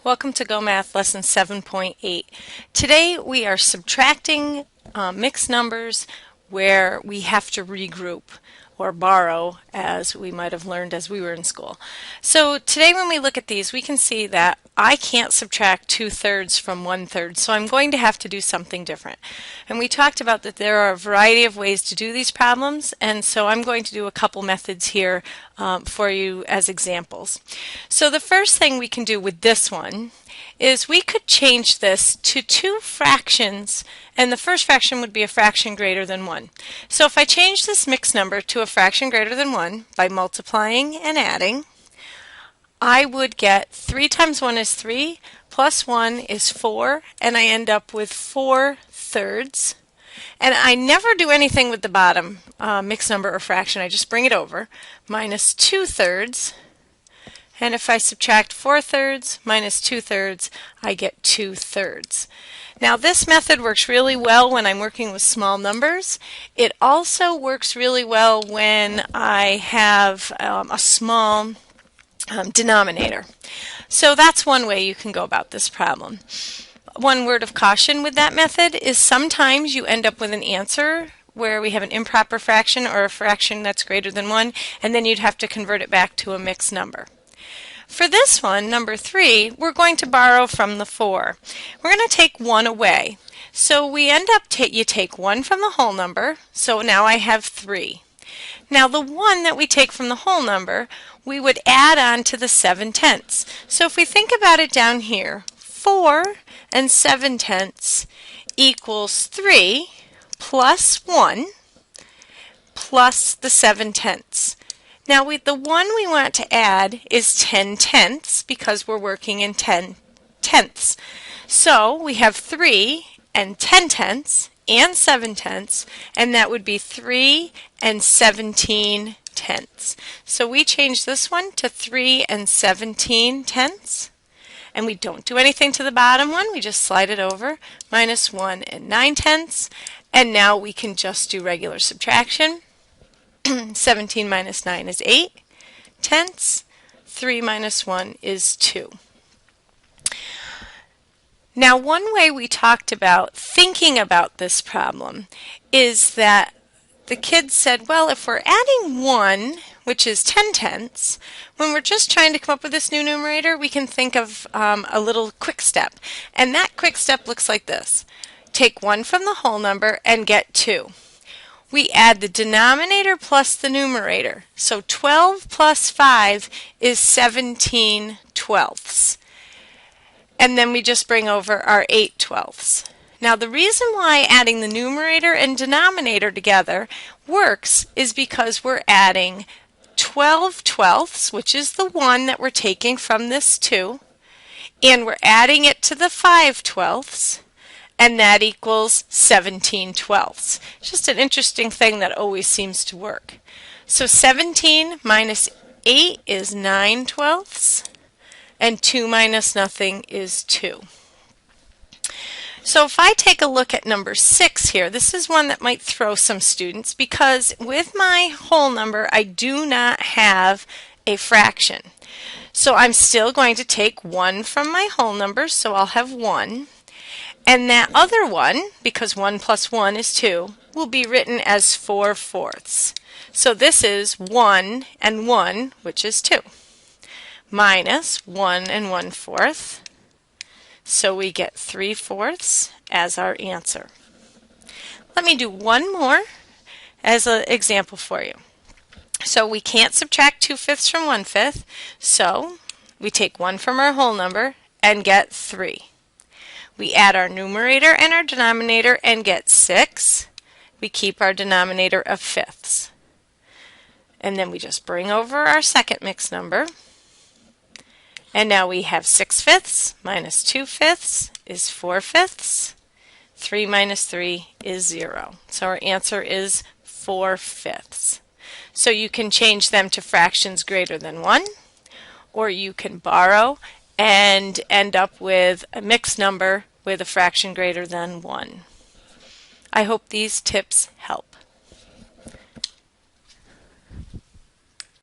Welcome to Go Math Lesson 7.8. Today we are subtracting mixed numbers where we have to regroup or borrow, as we might have learned as we were in school. So today when we look at these, we can see that I can't subtract 2/3 from 1/3, so I'm going to have to do something different. And we talked about that there are a variety of ways to do these problems, and so I'm going to do a couple methods here for you as examples. So the first thing we can do with this one is we could change this to two fractions, and the first fraction would be a fraction greater than 1. So if I change this mixed number to a fraction greater than 1 by multiplying and adding, I would get 3 times 1 is 3, plus 1 is 4, and I end up with 4/3. And I never do anything with the bottom mixed number or fraction, I just bring it over, minus 2/3. And if I subtract 4/3 minus 2/3, I get 2/3. Now this method works really well when I'm working with small numbers. It also works really well when I have a small denominator. So that's one way you can go about this problem. One word of caution with that method is sometimes you end up with an answer where we have an improper fraction or a fraction that's greater than 1, and then you'd have to convert it back to a mixed number. For this one, number 3, we're going to borrow from the 4. We're going to take 1 away. So we end up, you take 1 from the whole number, so now I have 3. Now the 1 that we take from the whole number, we would add on to the 7/10. So if we think about it down here, 4 and 7/10 equals 3 plus 1 plus the 7/10. Now the one we want to add is 10/10 because we're working in 10/10. So we have 3 and 10/10 and 7/10, and that would be 3 and 17/10. So we change this one to 3 and 17/10, and we don't do anything to the bottom one, we just slide it over, minus 1 and 9/10, and now we can just do regular subtraction. 17 minus 9 is 8/10. 3 minus 1 is 2. Now one way we talked about thinking about this problem is that the kids said, well, if we're adding 1, which is 10/10, when we're just trying to come up with this new numerator, we can think of a little quick step. And that quick step looks like this. Take 1 from the whole number and get 2. We add the denominator plus the numerator. So 12 plus 5 is 17/12. And then we just bring over our 8/12. Now the reason why adding the numerator and denominator together works is because we're adding 12/12, which is the 1 that we're taking from this 2, and we're adding it to the 5/12. And that equals 17/12. It's just an interesting thing that always seems to work. So 17 minus 8 is 9/12, and 2 minus nothing is 2. So if I take a look at number 6 here, this is one that might throw some students because with my whole number I do not have a fraction. So I'm still going to take 1 from my whole number, so I'll have 1. And that other one, because 1 plus 1 is 2, will be written as 4/4. So this is 1 and 1, which is 2, minus 1 and 1/4. So we get 3/4 as our answer. Let me do one more as an example for you. So we can't subtract 2/5 from 1/5, so we take 1 from our whole number and get 3. We add our numerator and our denominator and get 6. We keep our denominator of fifths. And then we just bring over our second mixed number. And now we have 6/5 minus 2/5 is 4/5. 3 minus 3 is 0. So our answer is 4/5. So you can change them to fractions greater than 1, or you can borrow and end up with a mixed number with a fraction greater than 1. I hope these tips help.